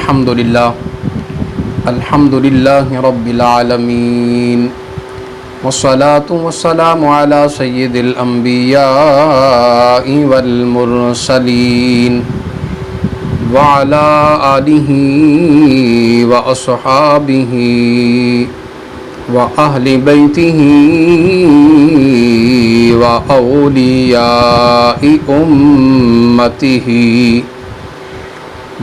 الحمد لله رب العالمين والصلاة والسلام على سيد الأنبياء والمرسلين وعلى آله وأصحابه وأهل بيته وأولياء أمته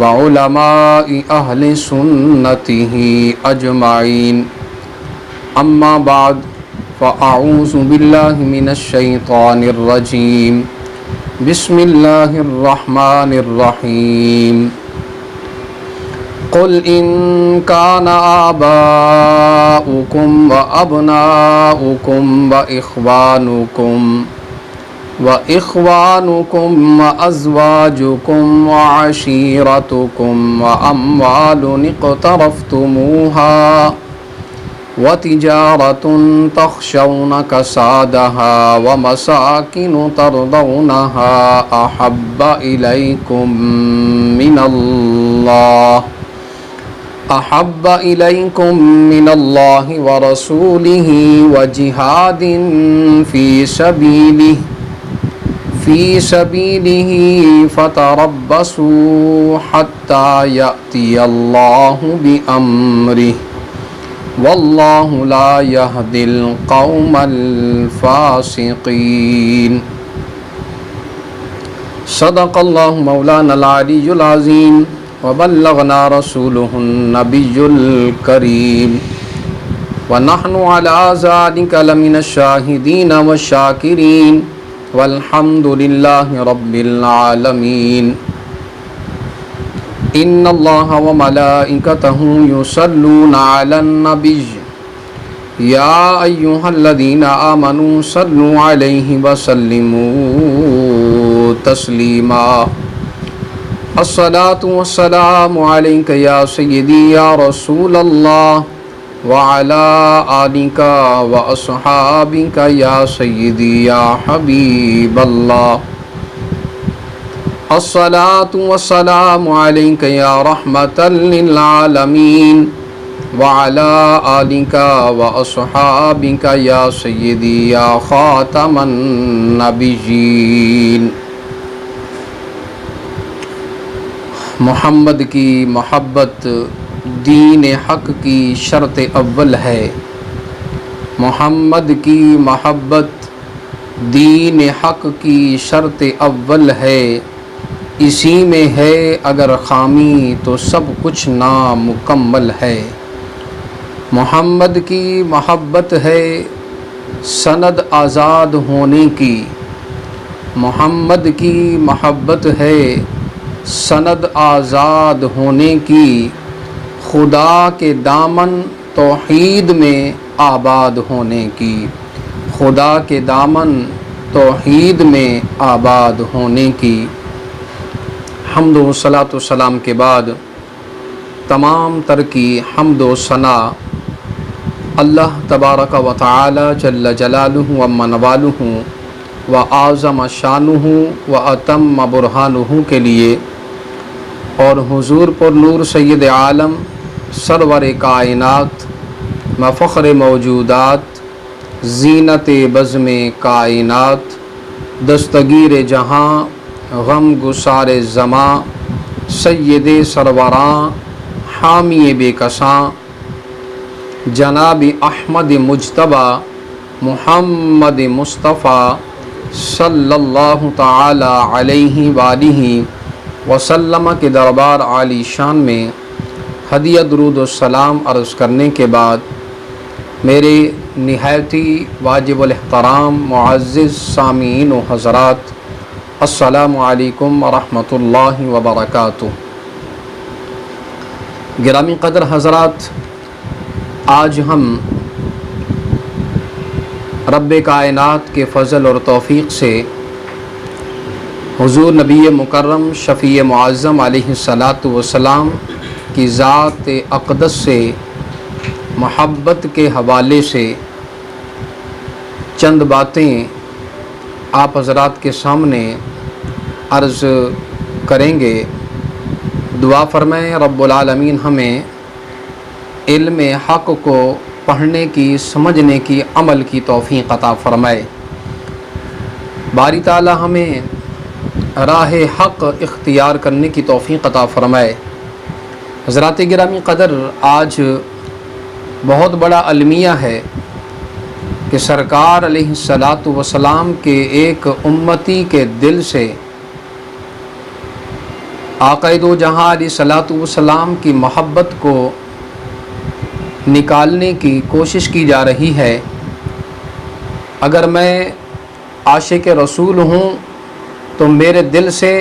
وعلماء أهل سنته أجمعين أما بعد فأعوذ بالله من الشيطان الرجيم بسم الله الرحمن الرحيم قل إن كان آباؤكم وأبناؤكم وإخوانكم وأزواجكم وعشيرتكم وأموال اقترفتموها وتجارة تخشون كسادها ومساكن ترضونها أحب إليكم من الله ورسوله وجهاد في سبيله فتربصوا حتى يأتي الله بأمره والله لا يهدي القوم الفاسقين صدق الله مولانا العلي العظيم وبلغنا رسوله النبي الكريم ونحن على ذلك لمن الشاهدين والشاكرين والحمد لله رب العالمين إن الله وملائكته يصلون على النبي يا أيها الذين آمنوا صلوا عليه وسلموا تسليما الصلاة والسلام عليك يا سيدي يا رسول الله وعلى آلك وأصحابك يا سيدي يا حبيب الله الصلاة والسلام عليك يا رحمة للعالمين وعلى آلك وأصحابك يا سيدي يا خاتم النبيين محمد کی محبت دین حق کی شرط اول ہے. محمد کی محبت دین حق کی شرط اول ہے. اسی میں ہے اگر خامی تو سب کچھ نامکمل ہے. محمد کی محبت ہے سند آزاد ہونے کی. محمد کی محبت ہے سند آزاد ہونے کی. خدا کے دامن توحید میں آباد ہونے کی. خدا کے دامن توحید میں آباد ہونے کی. حمد و صلاۃ و سلام کے بعد تمام تر کی حمد و ثنا اللہ تبارک و تعالی جل جلالہ و منوالہ و اعظم شانہ و اتم برہانہ کے لیے اور حضور پر نور سید عالم سرور کائنات مفخر موجودات زینت بزم کائنات دستگیر جہاں غم گسار زماں سید سروراں حامی بے کساں جناب احمد مجتبیٰ محمد مصطفیٰ صلی اللہ تعالی علیہ وآلہ وسلم کے دربار عالی شان میں ہدیہ درود و سلام عرض کرنے کے بعد میرے نہایتی واجب الاحترام معزز سامعین و حضرات السلام علیکم ورحمۃ اللہ وبرکاتہ. گرامی قدر حضرات، آج ہم رب کائنات کے فضل اور توفیق سے حضور نبی مکرم شفیع معظم علیہ الصلاۃ والسلام کی ذات اقدس سے محبت کے حوالے سے چند باتیں آپ حضرات کے سامنے عرض کریں گے. دعا فرمائیں رب العالمین ہمیں علم حق کو پڑھنے کی، سمجھنے کی، عمل کی توفیق عطا فرمائے۔ باری تعالی ہمیں راہ حق اختیار کرنے کی توفیق عطا فرمائے۔ حضرات گرامی قدر، آج بہت بڑا المیہ ہے کہ سرکار علیہ الصلاۃ والسلام کے ایک امتی کے دل سے آقا دو جہاں علیہ الصلاۃ والسلام کی محبت کو نکالنے کی کوشش کی جا رہی ہے۔ اگر میں عاشق رسول ہوں تو میرے دل سے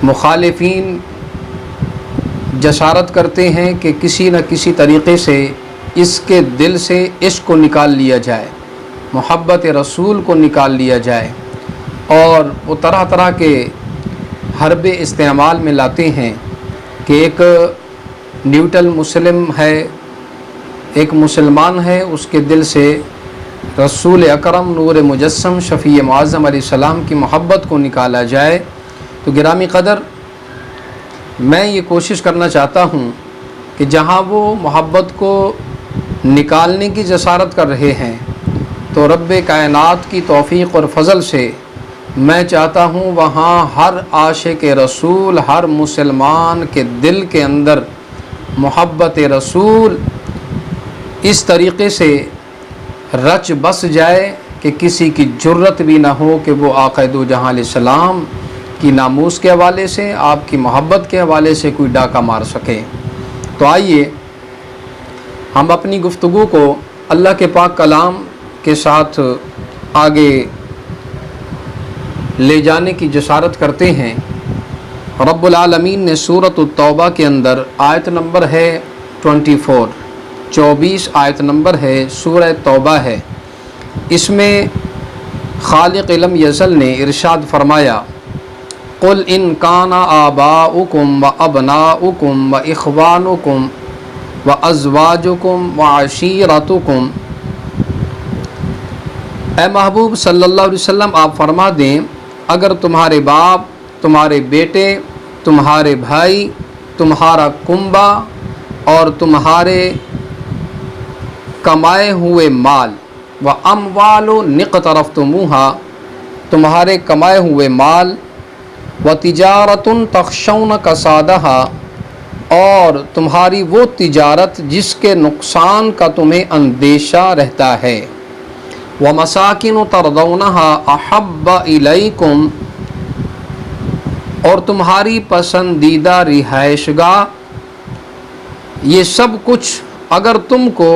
مخالفین جسارت کرتے ہیں کہ کسی نہ کسی طریقے سے اس کے دل سے عشق کو نکال لیا جائے، محبت رسول کو نکال لیا جائے، اور وہ طرح طرح کے حربے استعمال میں لاتے ہیں کہ ایک نیوٹرل مسلم ہے، ایک مسلمان ہے، اس کے دل سے رسول اکرم نور مجسم شفیع معظم علیہ السلام کی محبت کو نکالا جائے۔ تو گرامی قدر، میں یہ کوشش کرنا چاہتا ہوں کہ جہاں وہ محبت کو نکالنے کی جسارت کر رہے ہیں تو رب کائنات کی توفیق اور فضل سے میں چاہتا ہوں وہاں ہر عاشق رسول، ہر مسلمان کے دل کے اندر محبت رسول اس طریقے سے رچ بس جائے کہ کسی کی جرت بھی نہ ہو کہ وہ آقا دو جہاں علیہ السلام کی ناموس کے حوالے سے، آپ کی محبت کے حوالے سے کوئی ڈاکہ مار سکے۔ تو آئیے ہم اپنی گفتگو کو اللہ کے پاک کلام کے ساتھ آگے لے جانے کی جسارت کرتے ہیں۔ رب العالمین نے سورۃ التوبہ کے اندر آیت نمبر ہے 24 آیت نمبر ہے، سورہ توبہ ہے، اس میں خالق لم یزل نے ارشاد فرمایا قل ان کان آباؤکم و ابناؤکم و اخوانکم و ازواجکم و عشیرتکم، اے محبوب صلی اللہ علیہ وسلم آپ فرما دیں اگر تمہارے باپ، تمہارے بیٹے، تمہارے بھائی، تمہارا کنبہ اور تمہارے کمائے ہوئے مال و اموال نقترفتموہا، تمہارے کمائے ہوئے مال و تجارت تخشون کسادہا، اور تمہاری وہ تجارت جس کے نقصان کا تمہیں اندیشہ رہتا ہے، ومساکن ترضونہا احب الیکم، اور تمہاری پسندیدہ رہائش گاہ، یہ سب کچھ اگر تم کو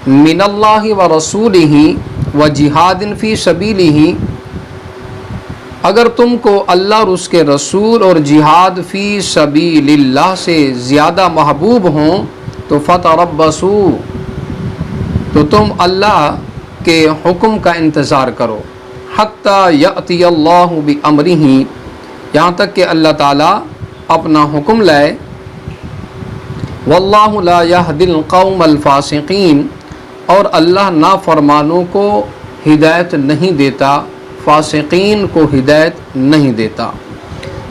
من اللہ و رسولہ و جہاد فی سبیلہ، اگر تم کو اللہ اور اس کے رسول اور جہاد فی سبیل اللہ سے زیادہ محبوب ہوں تو فتربصوا، تو تم اللہ کے حکم کا انتظار کرو، حتی یأتی اللہ بامرہ، یہاں تک کہ اللہ تعالیٰ اپنا حکم لائے، واللہ لا یہدی القوم الفاسقین، اور اللہ نافرمانوں کو ہدایت نہیں دیتا، فاسقین کو ہدایت نہیں دیتا۔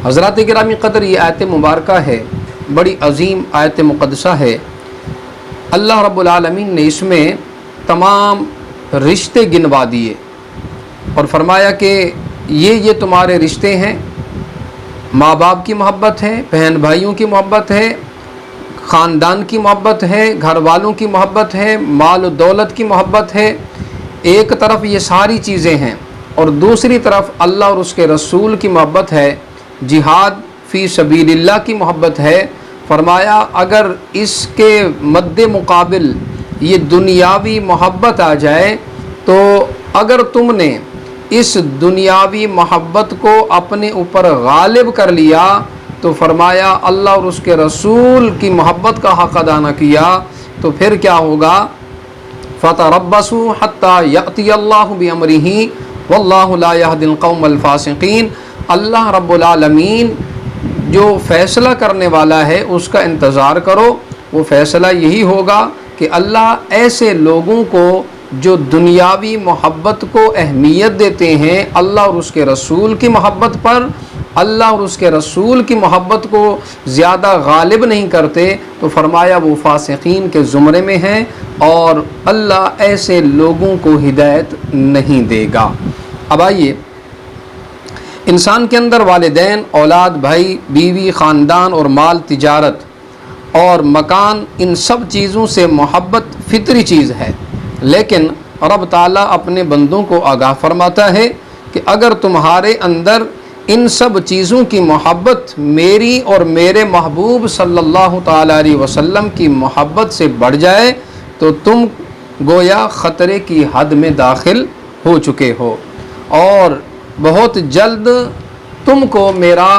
حضرات گرامی قدر، یہ آیت مبارکہ ہے، بڑی عظیم آیت مقدسہ ہے۔ اللہ رب العالمین نے اس میں تمام رشتے گنوا دیے اور فرمایا کہ یہ تمہارے رشتے ہیں، ماں باپ کی محبت ہے، بہن بھائیوں کی محبت ہے، خاندان کی محبت ہے، گھر والوں کی محبت ہے، مال و دولت کی محبت ہے، ایک طرف یہ ساری چیزیں ہیں، اور دوسری طرف اللہ اور اس کے رسول کی محبت ہے، جہاد فی سبیل اللہ کی محبت ہے۔ فرمایا اگر اس کے مد مقابل یہ دنیاوی محبت آ جائے تو اگر تم نے اس دنیاوی محبت کو اپنے اوپر غالب کر لیا تو فرمایا اللہ اور اس کے رسول کی محبت کا حق ادا نہ کیا تو پھر کیا ہوگا؟ فتربصوا حتی یأتی اللہ بامرہ واللہ لا یہدی القوم الفاسقین، اللہ رب العالمین جو فیصلہ کرنے والا ہے اس کا انتظار کرو، وہ فیصلہ یہی ہوگا کہ اللہ ایسے لوگوں کو جو دنیاوی محبت کو اہمیت دیتے ہیں اللہ اور اس کے رسول کی محبت پر، اللہ اور اس کے رسول کی محبت کو زیادہ غالب نہیں کرتے تو فرمایا وہ فاسقین کے زمرے میں ہیں اور اللہ ایسے لوگوں کو ہدایت نہیں دے گا۔ اب آئیے، انسان کے اندر والدین، اولاد، بھائی، بیوی، خاندان اور مال، تجارت اور مکان، ان سب چیزوں سے محبت فطری چیز ہے، لیکن رب تعالیٰ اپنے بندوں کو آگاہ فرماتا ہے کہ اگر تمہارے اندر ان سب چیزوں کی محبت میری اور میرے محبوب صلی اللہ تعالیٰ علیہ وسلم کی محبت سے بڑھ جائے تو تم گویا خطرے کی حد میں داخل ہو چکے ہو، اور بہت جلد تم کو میرا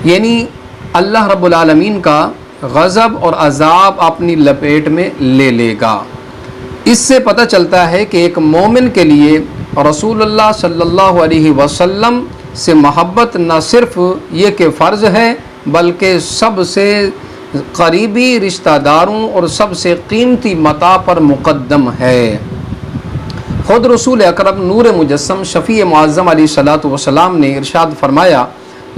یعنی اللہ رب العالمین کا غضب اور عذاب اپنی لپیٹ میں لے لے گا۔ اس سے پتہ چلتا ہے کہ ایک مومن کے لیے رسول اللہ صلی اللہ علیہ وسلم سے محبت نہ صرف یہ کہ فرض ہے بلکہ سب سے قریبی رشتہ داروں اور سب سے قیمتی متاع پر مقدم ہے۔ خود رسول اکرم نور مجسم شفیع معظم علیہ الصلوۃ والسلام نے ارشاد فرمایا،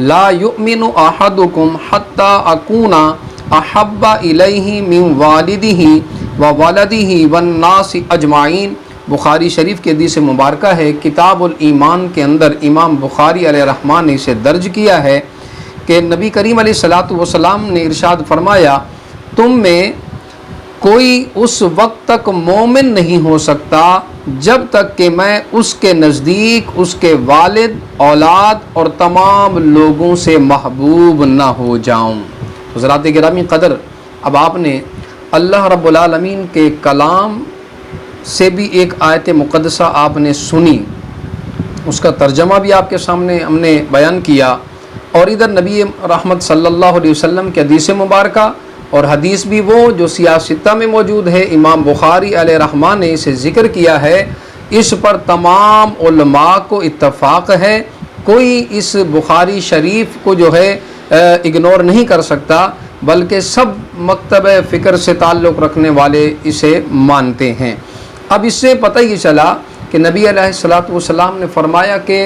لا یؤمن احدکم حتی اکون احب الیہ من والدہ وولدہ والناس اجمعین۔ بخاری شریف کی حدیث مبارکہ ہے، کتاب الایمان کے اندر امام بخاری علیہ الرحمٰن نے اسے درج کیا ہے کہ نبی کریم علیہ الصلوۃ والسلام نے ارشاد فرمایا، تم میں کوئی اس وقت تک مومن نہیں ہو سکتا جب تک کہ میں اس کے نزدیک اس کے والد، اولاد اور تمام لوگوں سے محبوب نہ ہو جاؤں۔ حضرات گرامی قدر، اب آپ نے اللہ رب العالمین کے کلام سے بھی ایک آیت مقدسہ آپ نے سنی، اس کا ترجمہ بھی آپ کے سامنے ہم نے بیان کیا، اور ادھر نبی رحمت صلی اللہ علیہ وسلم کی حدیث مبارکہ، اور حدیث بھی وہ جو سیاہ ستہ میں موجود ہے، امام بخاری علیہ الرحمٰن نے اسے ذکر کیا ہے، اس پر تمام علماء کو اتفاق ہے، کوئی اس بخاری شریف کو جو ہے اگنور نہیں کر سکتا، بلکہ سب مکتب فکر سے تعلق رکھنے والے اسے مانتے ہیں۔ اب اس سے پتہ یہ چلا کہ نبی علیہ الصلوۃ والسلام نے فرمایا کہ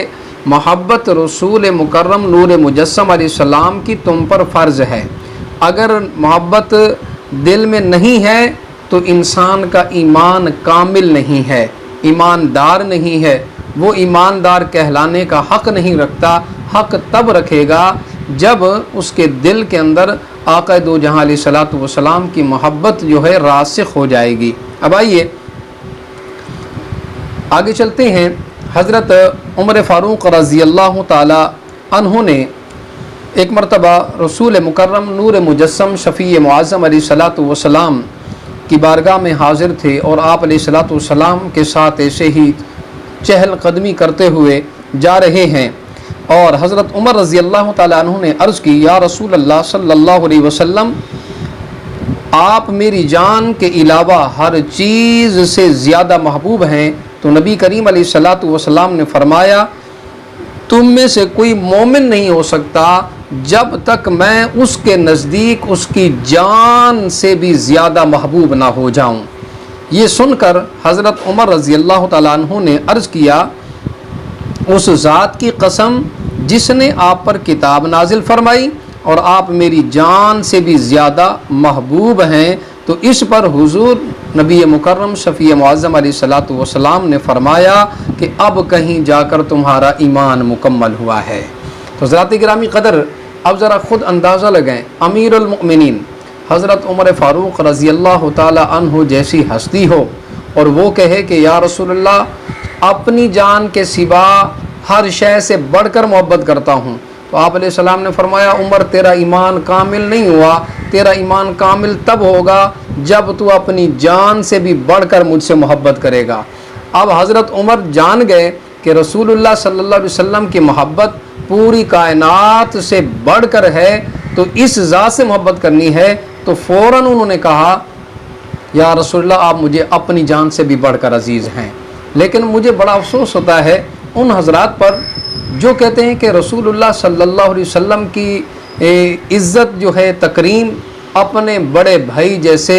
محبت رسول مکرم نور مجسم علیہ السلام کی تم پر فرض ہے۔ اگر محبت دل میں نہیں ہے تو انسان کا ایمان کامل نہیں ہے، ایماندار نہیں ہے، وہ ایماندار کہلانے کا حق نہیں رکھتا۔ حق تب رکھے گا جب اس کے دل کے اندر آقا دو جہاں علیہ الصلوۃ والسلام کی محبت جو ہے راسخ ہو جائے گی۔ اب آئیے آگے چلتے ہیں۔ حضرت عمر فاروق رضی اللہ تعالی عنہ نے ایک مرتبہ رسول مکرم نور مجسم شفیع معظم علیہ الصلوۃ والسلام کی بارگاہ میں حاضر تھے، اور آپ علیہ الصلوۃ والسلام کے ساتھ ایسے ہی چہل قدمی کرتے ہوئے جا رہے ہیں، اور حضرت عمر رضی اللہ تعالی عنہ نے عرض کی، یا رسول اللہ صلی اللہ علیہ وسلم، آپ میری جان کے علاوہ ہر چیز سے زیادہ محبوب ہیں۔ تو نبی کریم علیہ الصلوۃ والسلام نے فرمایا، تم میں سے کوئی مومن نہیں ہو سکتا جب تک میں اس کے نزدیک اس کی جان سے بھی زیادہ محبوب نہ ہو جاؤں۔ یہ سن کر حضرت عمر رضی اللہ تعالیٰ عنہ نے عرض کیا، اس ذات کی قسم جس نے آپ پر کتاب نازل فرمائی اور آپ میری جان سے بھی زیادہ محبوب ہیں، تو اس پر حضور نبی مکرم شفیع معظم علیہ الصلوۃ والسلام نے فرمایا کہ اب کہیں جا کر تمہارا ایمان مکمل ہوا ہے۔ تو حضرات گرامی قدر، اب ذرا خود اندازہ لگائیں، امیر المؤمنین حضرت عمر فاروق رضی اللہ تعالی عنہ جیسی ہستی ہو اور وہ کہے کہ یا رسول اللہ، اپنی جان کے سوا ہر شے سے بڑھ کر محبت کرتا ہوں، تو آپ علیہ السلام نے فرمایا، عمر تیرا ایمان کامل نہیں ہوا، تیرا ایمان کامل تب ہوگا جب تو اپنی جان سے بھی بڑھ کر مجھ سے محبت کرے گا۔ اب حضرت عمر جان گئے کہ رسول اللہ صلی اللہ علیہ وسلم کی محبت پوری کائنات سے بڑھ کر ہے، تو اس ذات سے محبت کرنی ہے، تو فوراً انہوں نے کہا، یا رسول اللہ، آپ مجھے اپنی جان سے بھی بڑھ کر عزیز ہیں۔ لیکن مجھے بڑا افسوس ہوتا ہے ان حضرات پر جو کہتے ہیں کہ رسول اللہ صلی اللہ علیہ وسلم کی عزت جو ہے، تکریم اپنے بڑے بھائی جیسے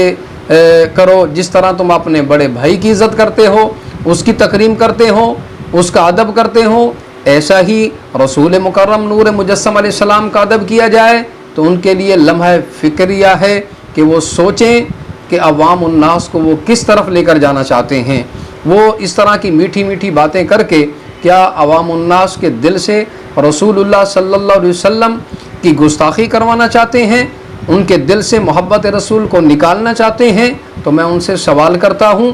کرو، جس طرح تم اپنے بڑے بھائی کی عزت کرتے ہو، اس کی تکریم کرتے ہو، اس کا ادب کرتے ہو، ایسا ہی رسول مکرم نور مجسم علیہ السلام کا ادب کیا جائے تو ان کے لیے لمحہ فکریہ ہے کہ وہ سوچیں کہ عوام الناس کو وہ کس طرف لے کر جانا چاہتے ہیں۔ وہ اس طرح کی میٹھی میٹھی باتیں کر کے کیا عوام الناس کے دل سے رسول اللہ صلی اللہ علیہ وسلم کی گستاخی کروانا چاہتے ہیں، ان کے دل سے محبت رسول کو نکالنا چاہتے ہیں؟ تو میں ان سے سوال کرتا ہوں،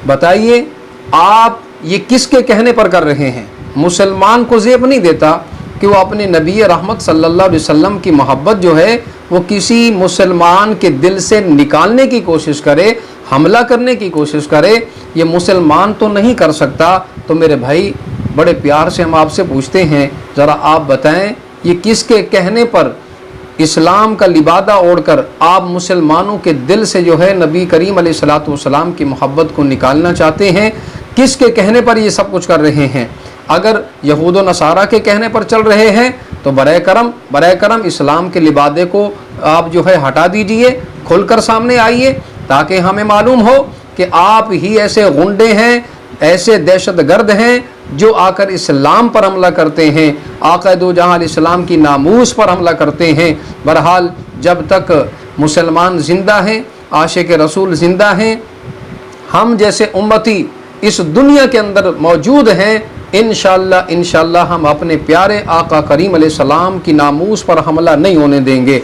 بتائیے آپ یہ کس کے کہنے پر کر رہے ہیں؟ مسلمان کو زیب نہیں دیتا کہ وہ اپنے نبی رحمت صلی اللہ علیہ وسلم کی محبت جو ہے وہ کسی مسلمان کے دل سے نکالنے کی کوشش کرے، حملہ کرنے کی کوشش کرے۔ یہ مسلمان تو نہیں کر سکتا۔ تو میرے بھائی بڑے پیار سے ہم آپ سے پوچھتے ہیں، ذرا آپ بتائیں یہ کس کے کہنے پر اسلام کا لبادہ اوڑھ کر آپ مسلمانوں کے دل سے جو ہے نبی کریم علیہ الصلوۃ والسلام کی محبت کو نکالنا چاہتے ہیں؟ کس کے کہنے پر یہ سب کچھ کر رہے ہیں؟ اگر یہود و نصارہ کے کہنے پر چل رہے ہیں تو برائے کرم اسلام کے لبادے کو آپ جو ہے ہٹا دیجئے، کھل کر سامنے آئیے تاکہ ہمیں معلوم ہو کہ آپ ہی ایسے غنڈے ہیں، ایسے دہشت گرد ہیں جو آ کر اسلام پر حملہ کرتے ہیں، آقا دو جہاں علیہ السلام کی ناموس پر حملہ کرتے ہیں۔ بہرحال جب تک مسلمان زندہ ہیں، عاشق رسول زندہ ہیں، ہم جیسے امتی اس دنیا کے اندر موجود ہیں، انشاءاللہ ہم اپنے پیارے آقا کریم علیہ السلام کی ناموس پر حملہ نہیں ہونے دیں گے۔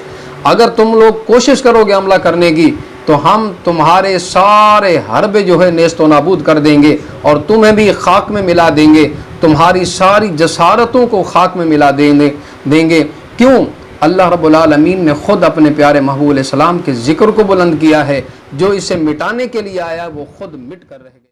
اگر تم لوگ کوشش کرو گے حملہ کرنے کی تو ہم تمہارے سارے حربے جو ہے نیست و نابود کر دیں گے اور تمہیں بھی خاک میں ملا دیں گے، تمہاری ساری جسارتوں کو خاک میں ملا دیں گے۔ کیوں؟ اللہ رب العالمین نے خود اپنے پیارے محبوب علیہ السلام کے ذکر کو بلند کیا ہے، جو اسے مٹانے کے لیے آیا وہ خود مٹ کر رہ گئے۔